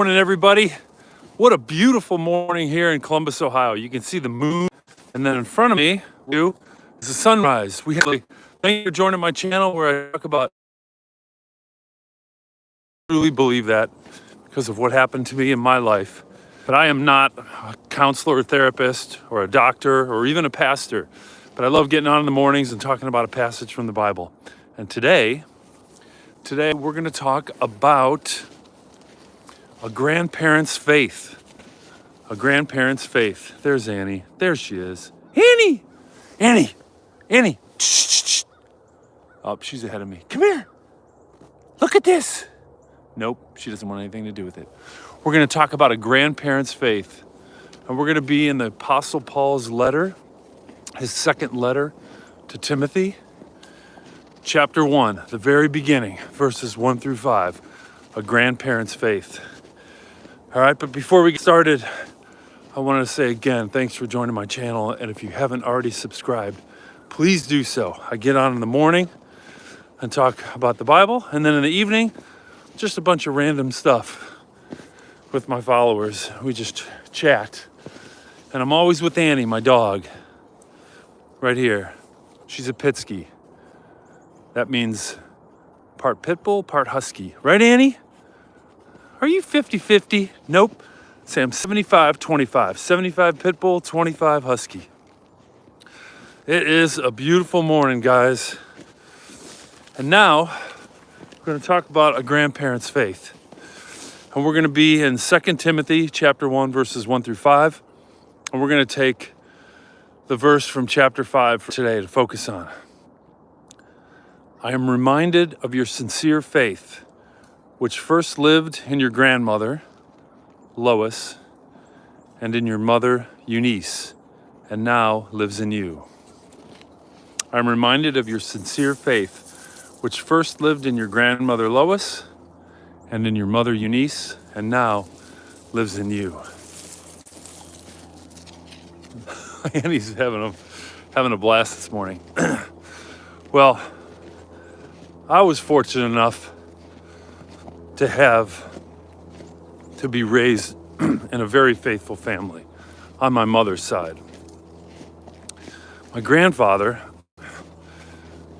Morning, everybody. What a beautiful morning here in Columbus, Ohio. You can see the moon, and then in front of me is the sunrise. Thank you for joining my channel where I talk about. I truly believe that because of what happened to me in my life. But I am not a counselor or therapist or a doctor or even a pastor. But I love getting on in the mornings and talking about a passage from the Bible. And today we're going to talk about a grandparent's faith. A grandparent's faith. There's Annie. There she is. Annie! Annie! Annie! Shh. Oh, she's ahead of me. Come here. Look at this. Nope, she doesn't want anything to do with it. We're going to talk about a grandparent's faith. And we're going to be in the Apostle Paul's letter, his second letter to Timothy, chapter 1, the very beginning, verses 1 through 5, a grandparent's faith. All right, but before we get started, I want to say again, thanks for joining my channel. And if you haven't already subscribed, please do so. I get on in the morning and talk about the Bible. And then in the evening, just a bunch of random stuff with my followers. We just chat. And I'm always with Annie, my dog, right here. She's a Pitsky. That means part pit bull, part husky. Right, Annie? Are you 50-50? Nope. Say I'm 75-25. 75 pit bull, 25 husky. It is a beautiful morning, guys. And now we're going to talk about a grandparent's faith. And we're going to be in 2 Timothy chapter 1, verses 1 through 5. And we're going to take the verse from chapter 5 for today to focus on. I am reminded of your sincere faith, which first lived in your grandmother, Lois, and in your mother, Eunice, and now lives in you. I am reminded of your sincere faith, which first lived in your grandmother, Lois, and in your mother, Eunice, and now lives in you. Annie's having a blast this morning. Well, I was fortunate enough to be raised in a very faithful family on my mother's side. My grandfather,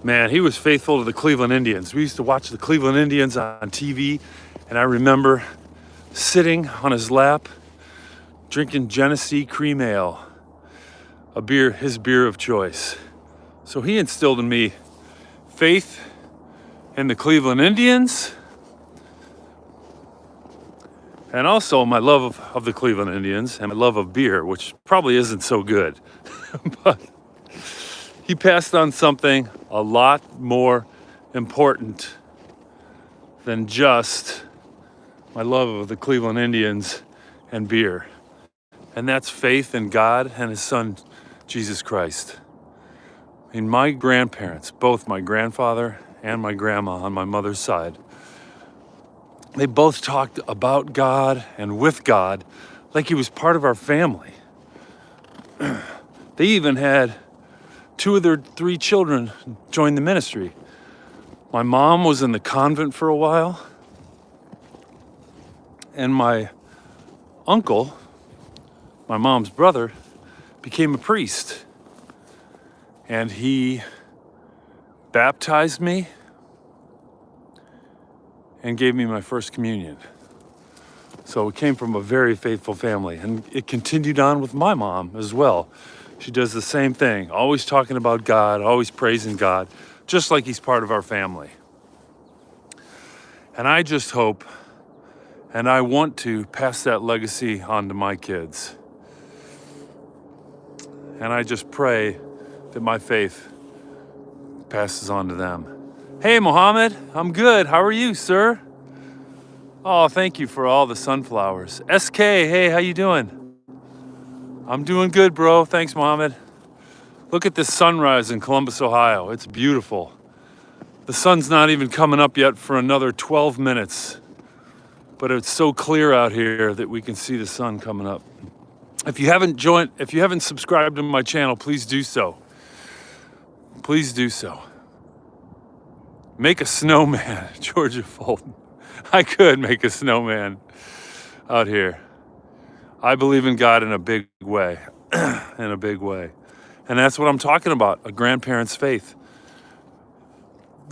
man, he was faithful to the Cleveland Indians. We used to watch the Cleveland Indians on TV, and I remember sitting on his lap, drinking Genesee cream ale, his beer of choice. So he instilled in me faith in the Cleveland Indians, and also my love of the Cleveland Indians and my love of beer, which probably isn't so good. But he passed on something a lot more important than just my love of the Cleveland Indians and beer. And that's faith in God and his son, Jesus Christ. And my grandparents, both my grandfather and my grandma on my mother's side, they both talked about God and with God like he was part of our family. They even had 2 of their 3 children join the ministry. My mom was in the convent for a while, and my uncle, my mom's brother, became a priest. And he baptized me and gave me my first communion. So it came from a very faithful family, and it continued on with my mom as well. She does the same thing, always talking about God, always praising God, just like he's part of our family. And I just hope, and I want to pass that legacy on to my kids. And I just pray that my faith passes on to them. Hey, Mohammed, I'm good. How are you, sir? Oh, thank you for all the sunflowers. SK, hey, how you doing? I'm doing good, bro. Thanks, Mohammed. Look at this sunrise in Columbus, Ohio. It's beautiful. The sun's not even coming up yet for another 12 minutes, but it's so clear out here that we can see the sun coming up. If you haven't subscribed to my channel, please do so. Please do so. Make a snowman, Georgia Fulton. I could make a snowman. out here. I believe in God in a big way, in a big way. And that's what I'm talking about, a grandparent's faith.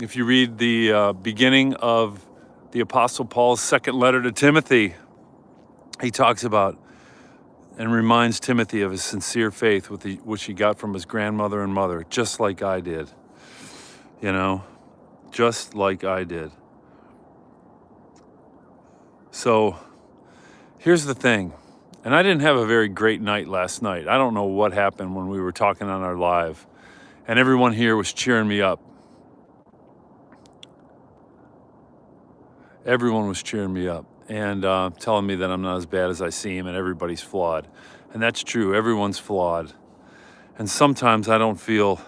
If you read the beginning of the Apostle Paul's second letter to Timothy, he talks about and reminds Timothy of his sincere faith, which he got from his grandmother and mother, just like I did. You know, just like I did. So here's the thing. And I didn't have a very great night last night. I don't know what happened when we were talking on our live. And everyone here was cheering me up. Everyone was cheering me up and telling me that I'm not as bad as I seem and everybody's flawed. And that's true. Everyone's flawed. And sometimes I don't feel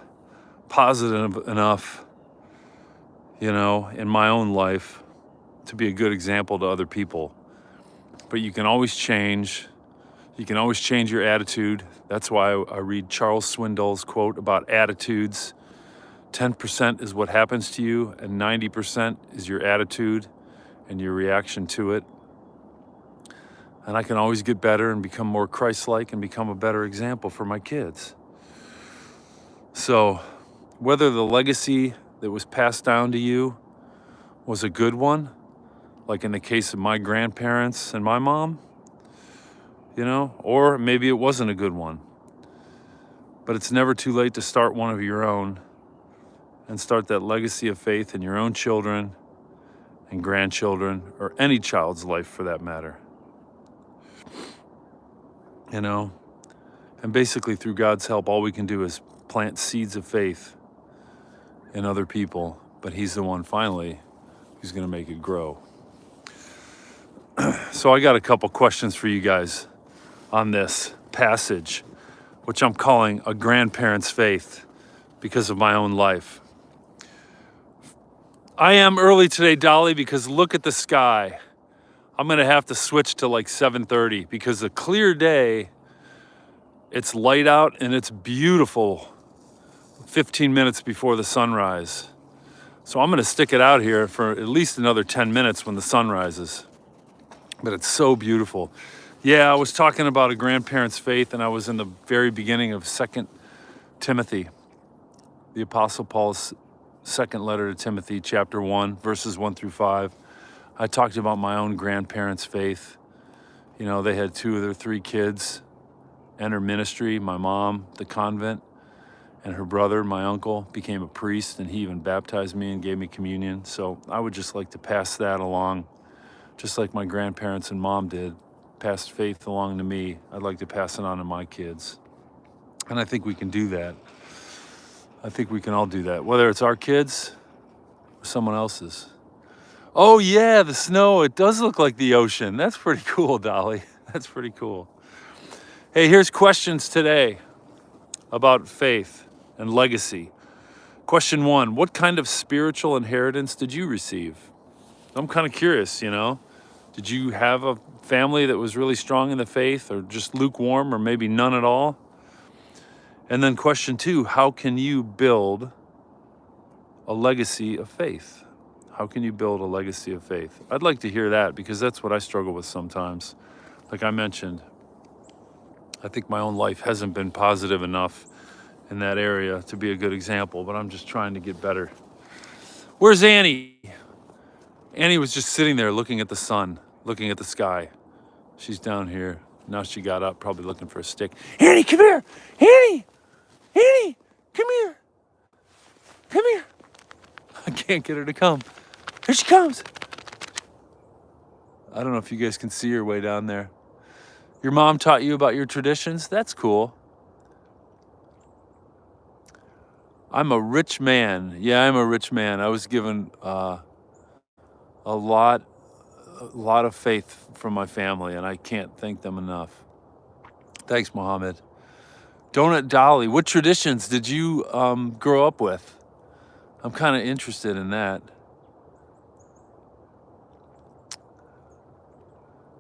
positive enough, you know, in my own life to be a good example to other people. But you can always change. You can always change your attitude. That's why I read Charles Swindoll's quote about attitudes. 10% is what happens to you, and 90% is your attitude and your reaction to it. And I can always get better and become more Christ-like and become a better example for my kids. So whether the legacy that was passed down to you was a good one, like in the case of my grandparents and my mom, you know, or maybe it wasn't a good one. But it's never too late to start one of your own and start that legacy of faith in your own children and grandchildren, or any child's life for that matter. You know, and basically through God's help, all we can do is plant seeds of faith in other people, but He's the one finally who's going to make it grow. So I got a couple questions for you guys on this passage, which I'm calling a grandparent's faith because of my own life. I am early today, Dolly, because look at the sky. I'm going to have to switch to like 7:30 because a clear day, it's light out and it's beautiful 15 minutes before the sunrise. So I'm going to stick it out here for at least another 10 minutes when the sun rises. But it's so beautiful. Yeah, I was talking about a grandparent's faith, and I was in the very beginning of 2 Timothy, the Apostle Paul's second letter to Timothy, chapter 1, verses 1 through 5. I talked about my own grandparents' faith. You know, they had 2 of their 3 kids enter ministry. My mom, the convent, and her brother, my uncle, became a priest, and he even baptized me and gave me communion. So I would just like to pass that along, just like my grandparents and mom did, passed faith along to me. I'd like to pass it on to my kids. And I think we can do that. I think we can all do that, whether it's our kids or someone else's. Oh yeah, the snow, it does look like the ocean. That's pretty cool, Dolly. That's pretty cool. Hey, here's questions today about faith and legacy. Question 1, what kind of spiritual inheritance did you receive? I'm kind of curious, you know. Did you have a family that was really strong in the faith, or just lukewarm, or maybe none at all? And then question 2, how can you build a legacy of faith? How can you build a legacy of faith? I'd like to hear that because that's what I struggle with sometimes. Like I mentioned, I think my own life hasn't been positive enough in that area to be a good example, but I'm just trying to get better. Where's Annie? Annie was just sitting there looking at the sun, looking at the sky. She's down here. Now she got up, probably looking for a stick. Annie, come here! Annie! Annie! Come here! Come here! I can't get her to come. Here she comes! I don't know if you guys can see her way down there. Your mom taught you about your traditions? That's cool. I'm a rich man. Yeah, I'm a rich man. I was given a lot of faith from my family, and I can't thank them enough. Thanks, Mohammed. Donut Dolly, what traditions did you grow up with? I'm kind of interested in that.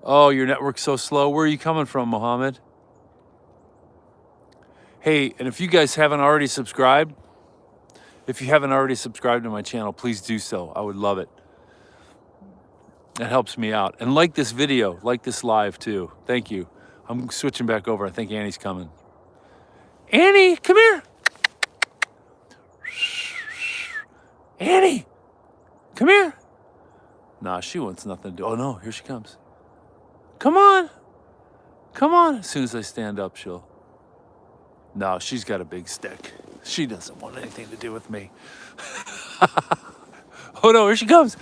Oh, your network's so slow. Where are you coming from, Mohammed? Hey, and if you guys haven't already subscribed, to my channel, please do so. I would love it. That helps me out. And like this video, like this live too. Thank you. I'm switching back over. I think Annie's coming. Annie, come here. Annie, come here. Nah, she wants nothing to do. Oh no, here she comes. Come on. Come on. As soon as I stand up, she'll. No, she's got a big stick. She doesn't want anything to do with me. Oh no, here she comes.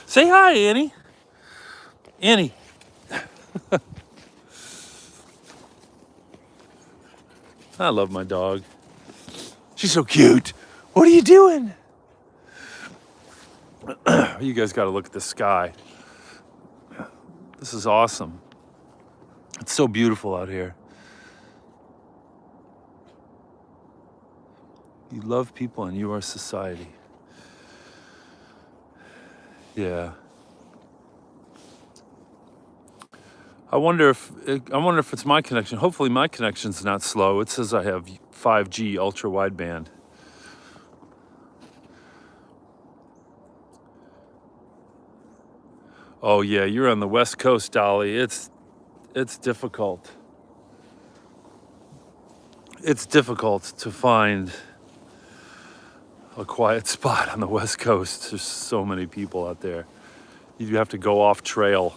Say hi, Annie. Annie. I love my dog. She's so cute. What are you doing? You guys got to look at the sky. This is awesome. It's so beautiful out here. You love people and you are society. Yeah. I wonder if it's my connection. Hopefully my connection's not slow. It says I have 5G ultra wideband. Oh yeah, you're on the West Coast, Dolly. It's difficult. It's difficult to find a quiet spot on the West Coast. There's so many people out there. You have to go off trail.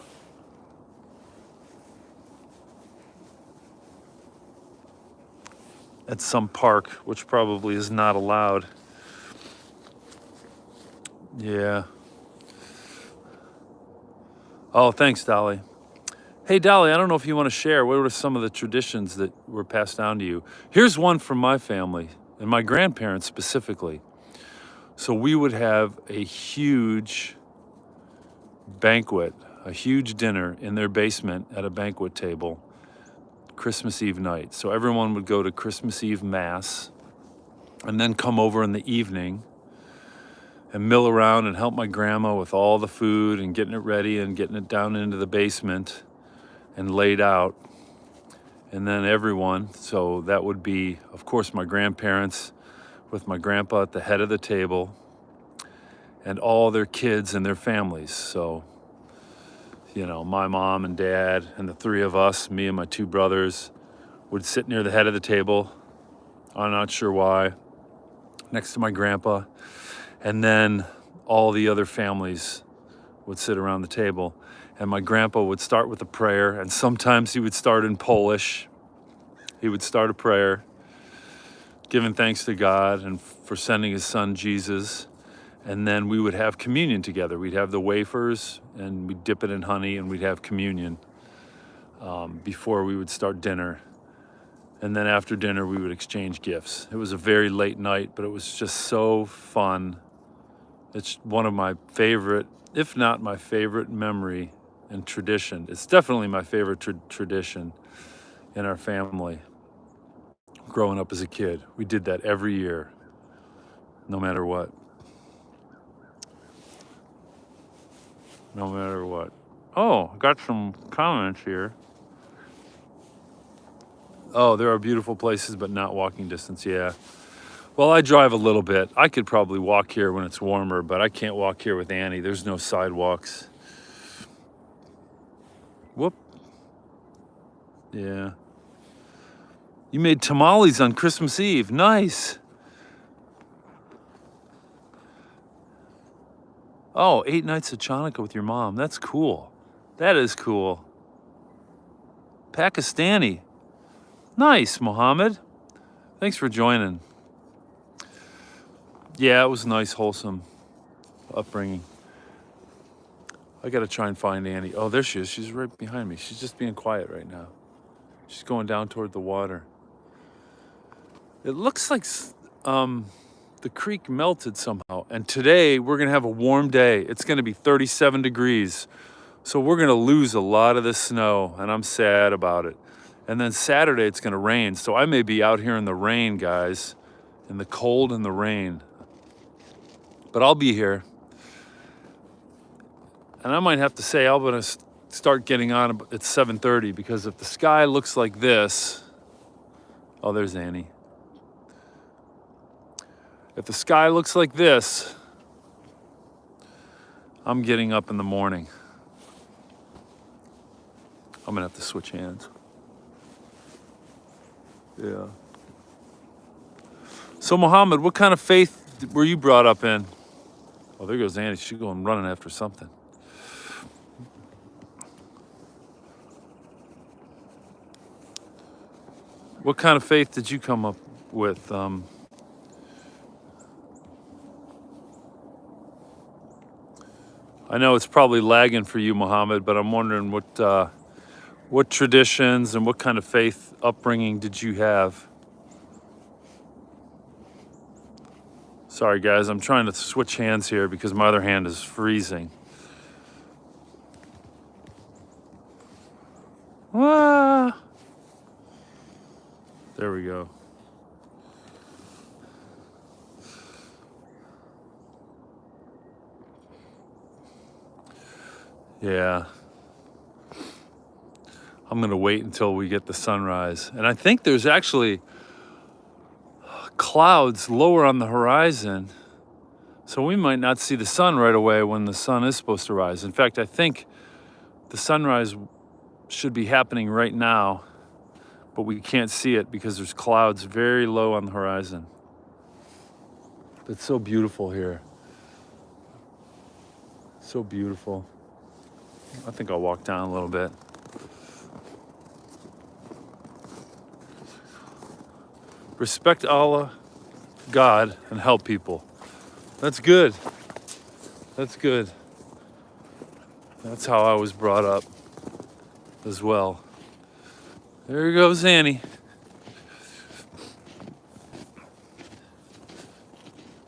At some park, which probably is not allowed. Yeah. Oh, thanks, Dolly. Hey, Dolly, I don't know if you want to share. What were some of the traditions that were passed down to you? Here's one from my family, and my grandparents specifically. So we would have a huge banquet, a huge dinner in their basement at a banquet table, Christmas Eve night. So everyone would go to Christmas Eve Mass and then come over in the evening and mill around and help my grandma with all the food and getting it ready and getting it down into the basement and laid out. And then everyone, so that would be, of course, my grandparents with my grandpa at the head of the table and all their kids and their families. So, you know, my mom and dad and the three of us, me and my two brothers, would sit near the head of the table. I'm not sure why, next to my grandpa. And then all the other families would sit around the table. And my grandpa would start with a prayer, and sometimes he would start in Polish. He would start a prayer, giving thanks to God and for sending his son Jesus. And then we would have communion together. We'd have the wafers, and we'd dip it in honey, and we'd have communion before we would start dinner. And then after dinner, we would exchange gifts. It was a very late night, but it was just so fun. It's one of my favorite, if not my favorite memory and tradition. It's definitely my favorite tradition in our family. Growing up as a kid, we did that every year, no matter what. No matter what. Oh, got some comments here. Oh, there are beautiful places, but not walking distance. Yeah. Well, I drive a little bit. I could probably walk here when it's warmer, but I can't walk here with Annie. There's no sidewalks. Whoop. Yeah. You made tamales on Christmas Eve. Nice. Oh, 8 nights of Chanukah with your mom. That's cool. That is cool. Pakistani. Nice, Mohammed. Thanks for joining. Yeah, it was a nice, wholesome upbringing. I gotta try and find Annie. Oh, there she is. She's right behind me. She's just being quiet right now. She's going down toward the water. It looks like the creek melted somehow. And today we're gonna have a warm day. It's gonna be 37 degrees. So we're gonna lose a lot of the snow, and I'm sad about it. And then Saturday it's gonna rain. So I may be out here in the rain, guys, in the cold and the rain. But I'll be here. And I might have to say I'm gonna start getting on at 7:30, because if the sky looks like this, oh, there's Annie. If the sky looks like this, I'm getting up in the morning. I'm gonna have to switch hands. Yeah. So Muhammad, what kind of faith were you brought up in? Oh, there goes Annie. She's going running after something. What kind of faith did you come up with? I know it's probably lagging for you, Muhammad, but I'm wondering what traditions and what kind of faith upbringing did you have? Sorry, guys, I'm trying to switch hands here because my other hand is freezing. Ah, there we go. Yeah. I'm going to wait until we get the sunrise. And I think there's actually clouds lower on the horizon. So we might not see the sun right away when the sun is supposed to rise. In fact, I think the sunrise should be happening right now, but we can't see it because there's clouds very low on the horizon. It's so beautiful here. So beautiful. I think I'll walk down a little bit. Respect Allah, God, and help people. That's good. That's good. That's how I was brought up as well. There goes Annie.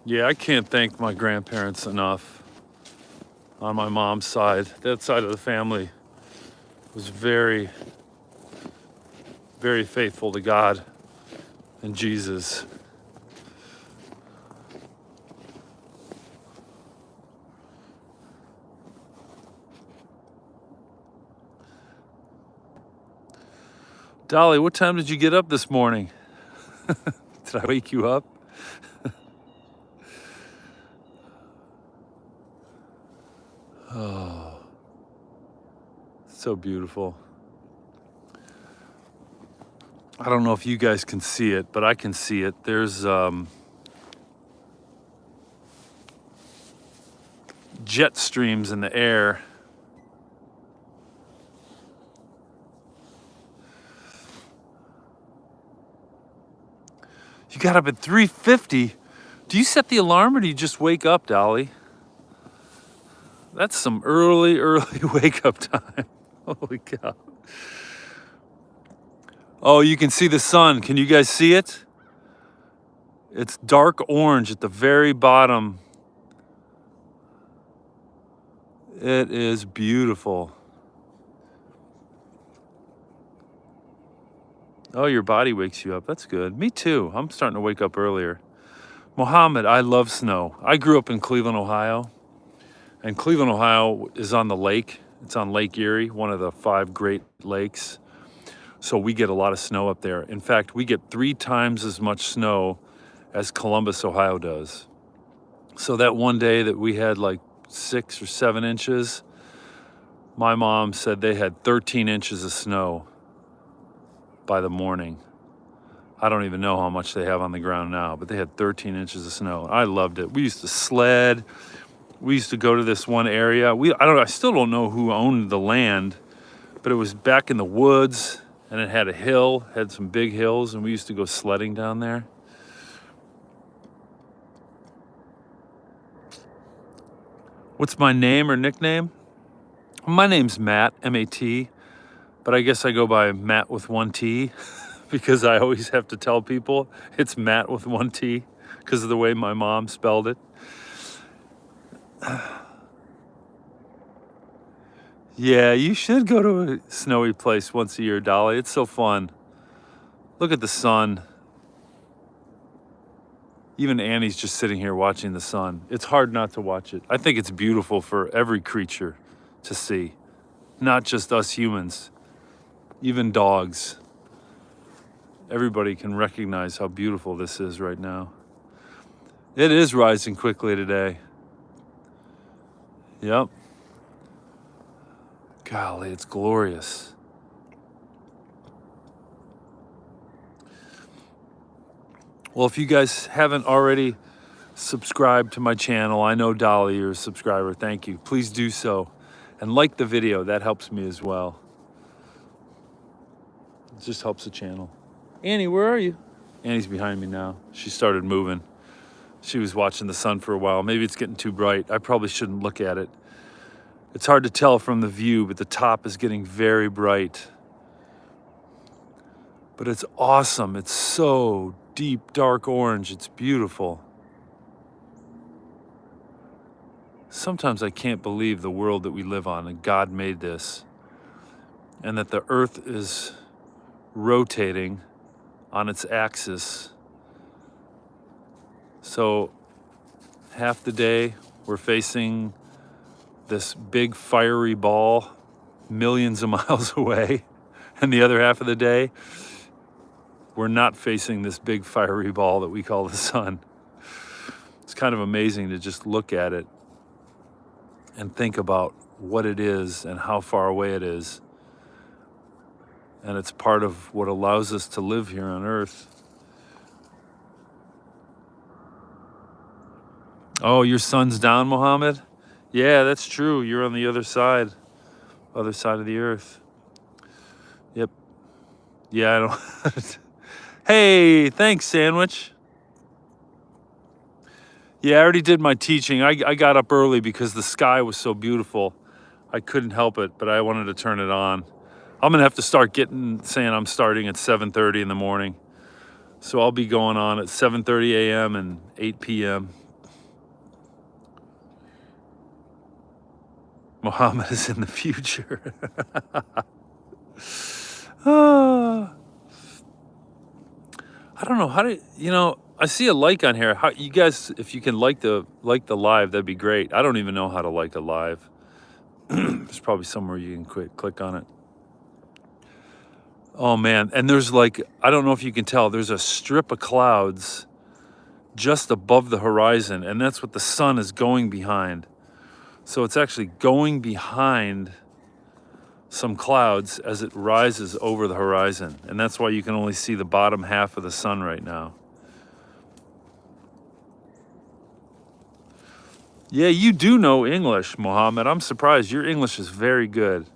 Yeah, I can't thank my grandparents enough on my mom's side. That side of the family was very, very faithful to God and Jesus. Dolly, what time did you get up this morning? Did I wake you up? Oh, so beautiful. I don't know if you guys can see it, but I can see it. There's jet streams in the air. You got up at 3:50. Do you set the alarm or do you just wake up, Dolly? That's some early wake up time. Holy cow. Oh, you can see the sun. Can you guys see it? It's dark orange at the very bottom. It is beautiful. Oh, your body wakes you up. That's good. Me too. I'm starting to wake up earlier. Mohammed, I love snow. I grew up in Cleveland, Ohio. And Cleveland, Ohio is on the lake. It's on Lake Erie, one of the 5 Great Lakes. So we get a lot of snow up there. In fact, we get 3 times as much snow as Columbus, Ohio does. So that one day that we had like 6 or 7 inches, my mom said they had 13 inches of snow by the morning. I don't even know how much they have on the ground now, but they had 13 inches of snow. I loved it. We used to sled. We used to go to this one area. I still don't know who owned the land, but it was back in the woods and it had a hill, had some big hills, and we used to go sledding down there. What's my name or nickname? My name's Matt, M-A-T, but I guess I go by Matt with 1 T because I always have to tell people it's Matt with 1 T because of the way my mom spelled it. Yeah, you should go to a snowy place once a year, Dolly. It's so fun. Look at the sun. Even Annie's just sitting here watching the sun. It's hard not to watch it. I think it's beautiful for every creature to see, not just us humans, even dogs. Everybody can recognize how beautiful this is right now. It is rising quickly today. Yep. Golly, it's glorious. Well, if you guys haven't already subscribed to my channel, I know Dolly, you're a subscriber. Thank you. Please do so. And like the video, that helps me as well. It just helps the channel. Annie, where are you? Annie's behind me now. She started moving. She was watching the sun for a while. Maybe it's getting too bright. I probably shouldn't look at it. It's hard to tell from the view, but the top is getting very bright. But it's awesome. It's so deep, dark orange. It's beautiful. Sometimes I can't believe the world that we live on and God made this, and that the earth is rotating on its axis. So half the day we're facing this big fiery ball millions of miles away, and the other half of the day we're not facing this big fiery ball that we call the sun. It's kind of amazing to just look at it and think about what it is and how far away it is. And it's part of what allows us to live here on Earth. Oh, your sun's down, Mohammed? Yeah, that's true. You're on the other side of the Earth. Yep. Yeah, I don't... Hey, thanks, Sandwich. Yeah, I already did my teaching. I got up early because the sky was so beautiful. I couldn't help it, but I wanted to turn it on. I'm gonna have to start saying I'm starting at 7:30 in the morning. So I'll be going on at 7:30 a.m. and 8 p.m. Muhammad is in the future. I don't know how to, I see a like on here. How you guys, if you can like the live, that'd be great. I don't even know how to like a live. There's probably somewhere you can click on it. Oh man, and there's like, I don't know if you can tell, there's a strip of clouds just above the horizon, and that's what the sun is going behind. So it's actually going behind some clouds as it rises over the horizon, and that's why you can only see the bottom half of the sun right now. Yeah, you do know English, Mohammed. I'm surprised. Your English is very good.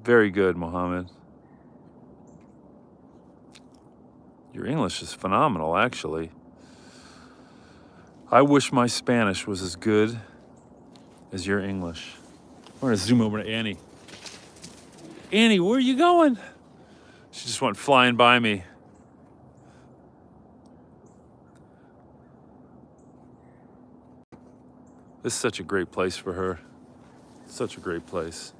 Very good, Mohammed. Your English is phenomenal, actually. I wish my Spanish was as good as your English. We're gonna zoom over to Annie. Annie, where are you going? She just went flying by me. This is such a great place for her. Such a great place.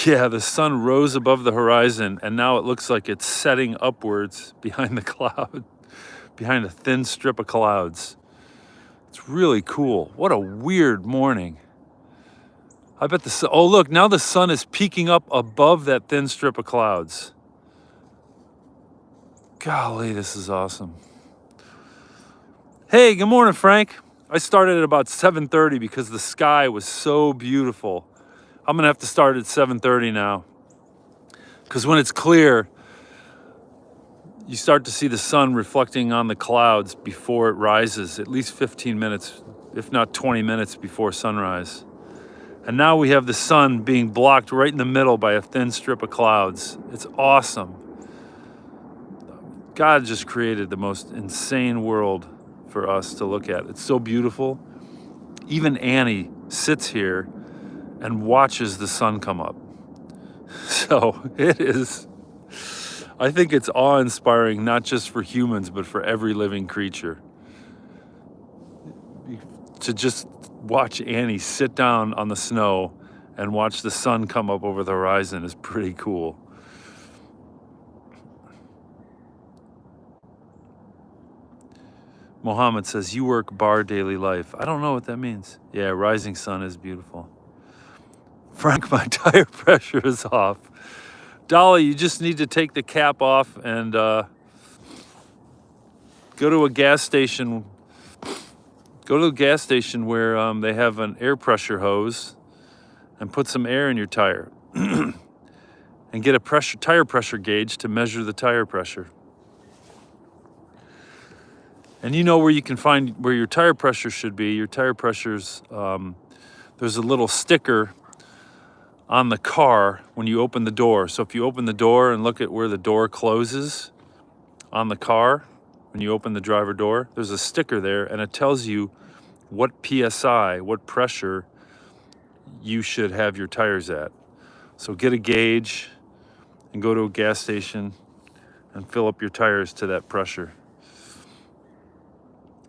Yeah, the sun rose above the horizon, and now it looks like it's setting upwards behind the cloud, behind a thin strip of clouds. It's really cool. What a weird morning. I bet the sun, oh look, now the sun is peeking up above that thin strip of clouds. Golly, this is awesome. Hey, good morning, Frank. I started at about 7:30 because the sky was so beautiful. I'm gonna have to start at 7:30 now, because when it's clear, you start to see the sun reflecting on the clouds before it rises, at least 15 minutes, if not 20 minutes before sunrise. And now we have the sun being blocked right in the middle by a thin strip of clouds. It's awesome. God just created the most insane world for us to look at. It's so beautiful. Even Annie sits here and watches the sun come up. So it is, I think it's awe-inspiring, not just for humans, but for every living creature. To just watch Annie sit down on the snow and watch the sun come up over the horizon is pretty cool. Mohammed says, you work bar daily life. I don't know what that means. Yeah, rising sun is beautiful. Frank, my tire pressure is off. Dolly, you just need to take the cap off and go to a gas station. Go to a gas station where they have an air pressure hose and put some air in your tire and get a tire pressure gauge to measure the tire pressure. And you know where you can find where your tire pressure should be. Your tire pressure's, there's a little sticker on the car when you open the door. So if you open the door and look at where the door closes on the car, when you open the driver door, there's a sticker there and it tells you what PSI, what pressure you should have your tires at. So get a gauge and go to a gas station and fill up your tires to that pressure.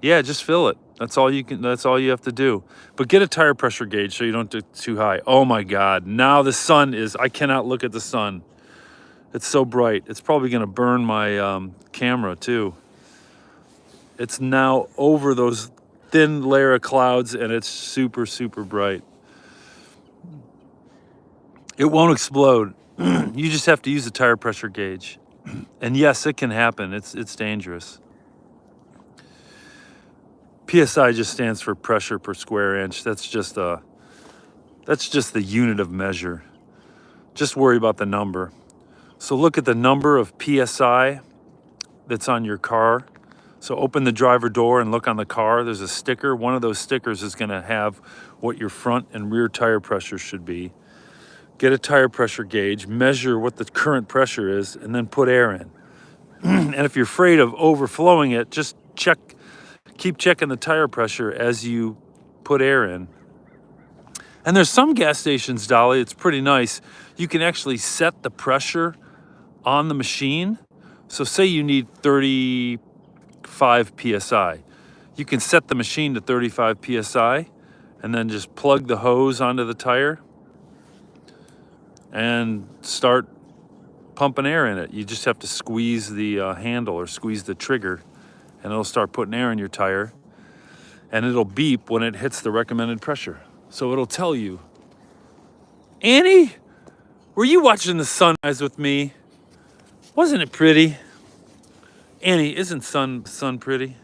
Yeah, just fill it. That's all you have to do. But get a tire pressure gauge so you don't do too high. Oh my God, now the sun I cannot look at the sun. It's so bright. It's probably gonna burn my camera too. It's now over those thin layer of clouds and it's super, super bright. It won't explode. You just have to use a tire pressure gauge. And yes, it can happen. It's dangerous. PSI just stands for pressure per square inch. That's just the unit of measure. Just worry about the number. So look at the number of PSI that's on your car. So open the driver door and look on the car. There's a sticker. One of those stickers is going to have what your front and rear tire pressure should be. Get a tire pressure gauge, measure what the current pressure is, and then put air in. And if you're afraid of overflowing it, just keep checking the tire pressure as you put air in. And there's some gas stations, Dolly, it's pretty nice. You can actually set the pressure on the machine. So say you need 35 PSI. You can set the machine to 35 PSI and then just plug the hose onto the tire and start pumping air in it. You just have to squeeze the handle or squeeze the trigger and it'll start putting air in your tire and it'll beep when it hits the recommended pressure. So it'll tell you, Annie, were you watching the sunrise with me? Wasn't it pretty? Annie, isn't sun pretty?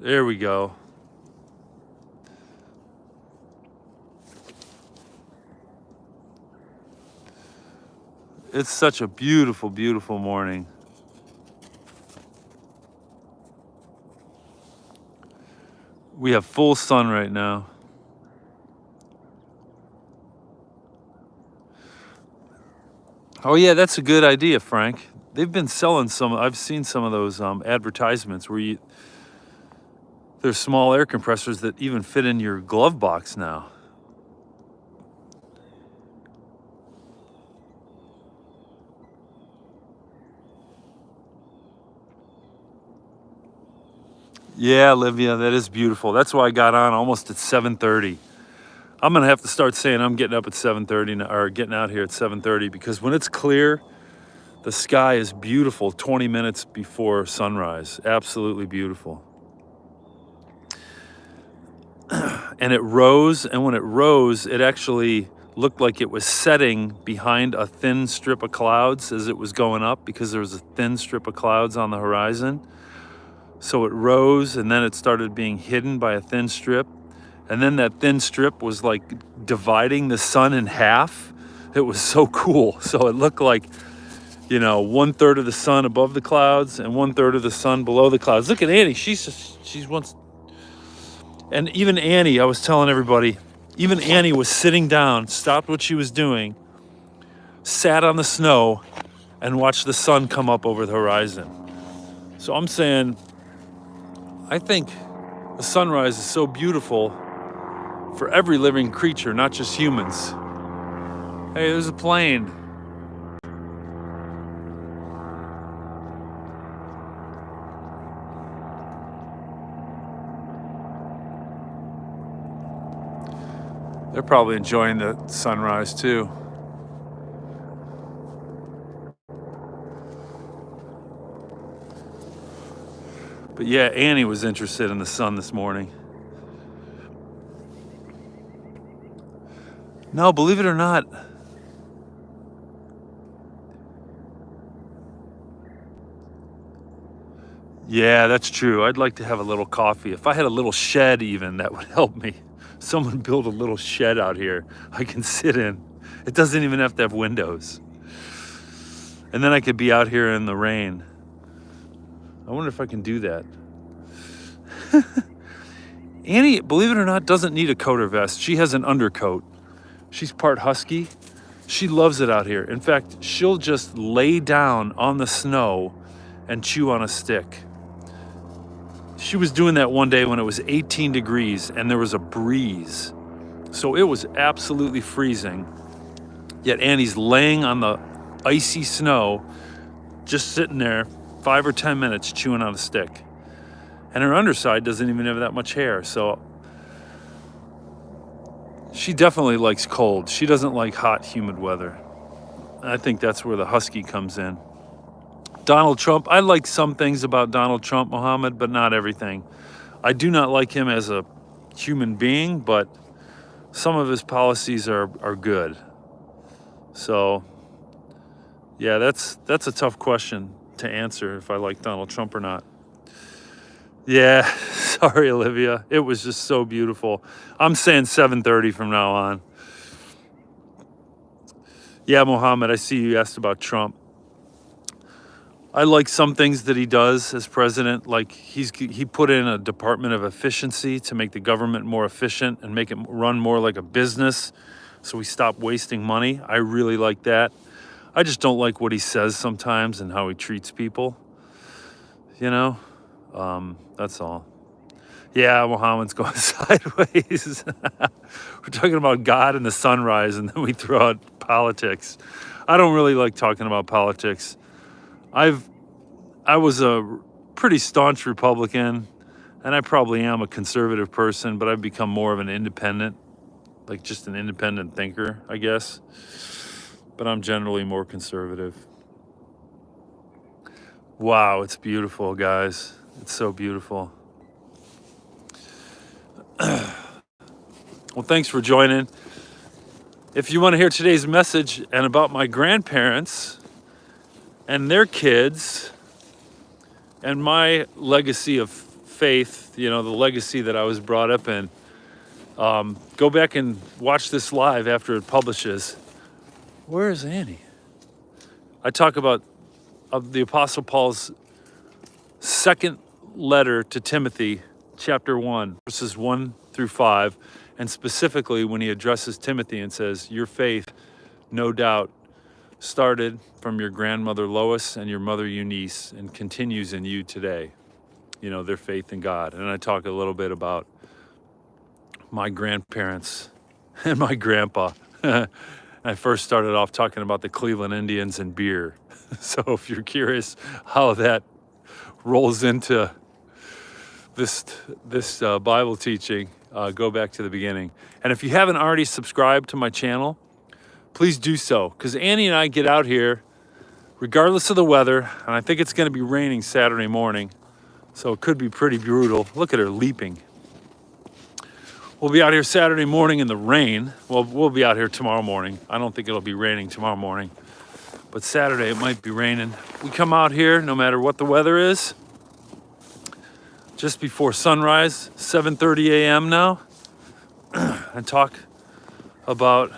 There we go. It's such a beautiful, beautiful morning. We have full sun right now. Oh yeah, that's a good idea, Frank. They've been selling I've seen some of those advertisements where there's small air compressors that even fit in your glove box now. Yeah, Olivia, that is beautiful. That's why I got on almost at 7:30. I'm gonna have to start saying I'm getting up at 7:30 or getting out here at 7:30 because when it's clear, the sky is beautiful 20 minutes before sunrise. Absolutely beautiful. And it rose, and when it rose, it actually looked like it was setting behind a thin strip of clouds as it was going up because there was a thin strip of clouds on the horizon. So it rose and then it started being hidden by a thin strip. And then that thin strip was like dividing the sun in half. It was so cool. So it looked like, 1/3 of the sun above the clouds and 1/3 of the sun below the clouds. Look at Annie. She's once. And even Annie, I was telling everybody, even Annie was sitting down, stopped what she was doing, sat on the snow and watched the sun come up over the horizon. So I'm saying, I think the sunrise is so beautiful for every living creature, not just humans. Hey, there's a plane. They're probably enjoying the sunrise too. But yeah, Annie was interested in the sun this morning. No, believe it or not, Yeah, that's true. I'd like to have a little coffee. If I had a little shed even, that would help me. Someone build a little shed out here I can sit in. It doesn't even have to have windows. And then I could be out here in the rain. I wonder if I can do that. Annie, believe it or not, doesn't need a coat or vest. She has an undercoat. She's part husky. She loves it out here. In fact, she'll just lay down on the snow and chew on a stick. She was doing that one day when it was 18 degrees and there was a breeze. So it was absolutely freezing. Yet Annie's laying on the icy snow, just sitting there 5 or 10 minutes chewing on a stick. And her underside doesn't even have that much hair. So she definitely likes cold. She doesn't like hot, humid weather. I think that's where the husky comes in. Donald Trump, I like some things about Donald Trump, Mohammed, but not everything. I do not like him as a human being, but some of his policies are good. So, yeah, that's a tough question to answer if I like Donald Trump or not. Yeah, sorry, Olivia. It was just so beautiful. I'm saying 7:30 from now on. Yeah, Mohammed, I see you asked about Trump. I like some things that he does as president. Like he put in a Department of Efficiency to make the government more efficient and make it run more like a business, so we stop wasting money. I really like that. I just don't like what he says sometimes and how he treats people. You know, that's all. Yeah, Muhammad's going sideways. We're talking about God and the sunrise, and then we throw out politics. I don't really like talking about politics. I was a pretty staunch Republican, and I probably am a conservative person, but I've become more of an independent, like just an independent thinker, I guess. But I'm generally more conservative. Wow, it's beautiful, guys. It's so beautiful. Well, thanks for joining. If you want to hear today's message and about my grandparents and their kids and my legacy of faith, you know, the legacy that I was brought up in, go back and watch this live after it publishes. Where is Annie? I talk about the Apostle Paul's second letter to Timothy, chapter 1, verses 1 through 5, and specifically when he addresses Timothy and says, your faith, no doubt, started from your grandmother Lois and your mother Eunice and continues in you today. You know, their faith in God. And I talk a little bit about my grandparents and my grandpa. I first started off talking about the Cleveland Indians and beer. So if you're curious how that rolls into this Bible teaching, go back to the beginning. And if you haven't already subscribed to my channel, please do so, because Annie and I get out here regardless of the weather, and I think it's going to be raining Saturday morning, so it could be pretty brutal. Look at her leaping. We'll be out here Saturday morning in the rain. Well, we'll be out here tomorrow morning. I don't think it'll be raining tomorrow morning, but Saturday it might be raining. We come out here no matter what the weather is, just before sunrise, 7:30 a.m. now, and talk about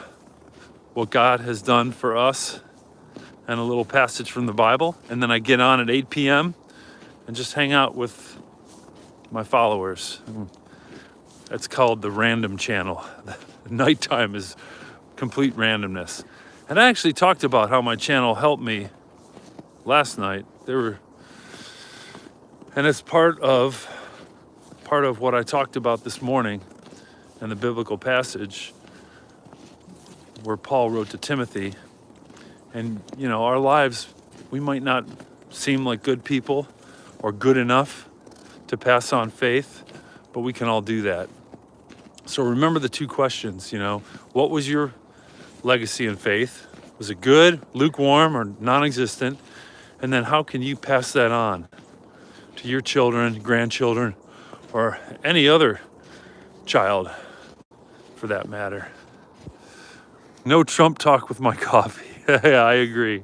what God has done for us and a little passage from the Bible. And then I get on at 8 p.m. and just hang out with my followers. That's called the random channel. Nighttime is complete randomness. And I actually talked about how my channel helped me last night. And it's part of what I talked about this morning in the biblical passage where Paul wrote to Timothy. And, you know, our lives, we might not seem like good people or good enough to pass on faith, but we can all do that. So remember the two questions, you know, what was your legacy in faith? Was it good, lukewarm, or non-existent? And then how can you pass that on to your children, grandchildren, or any other child for that matter? No Trump talk with my coffee. I agree.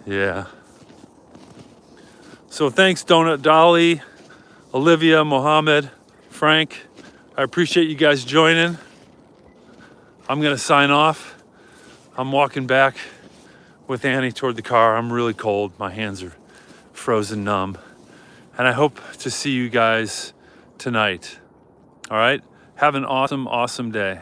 Yeah. So thanks, Donut Dolly, Olivia, Mohammed, Frank. I appreciate you guys joining. I'm gonna sign off. I'm walking back with Annie toward the car. I'm really cold. My hands are frozen numb. And I hope to see you guys tonight. All right? Have an awesome, awesome day.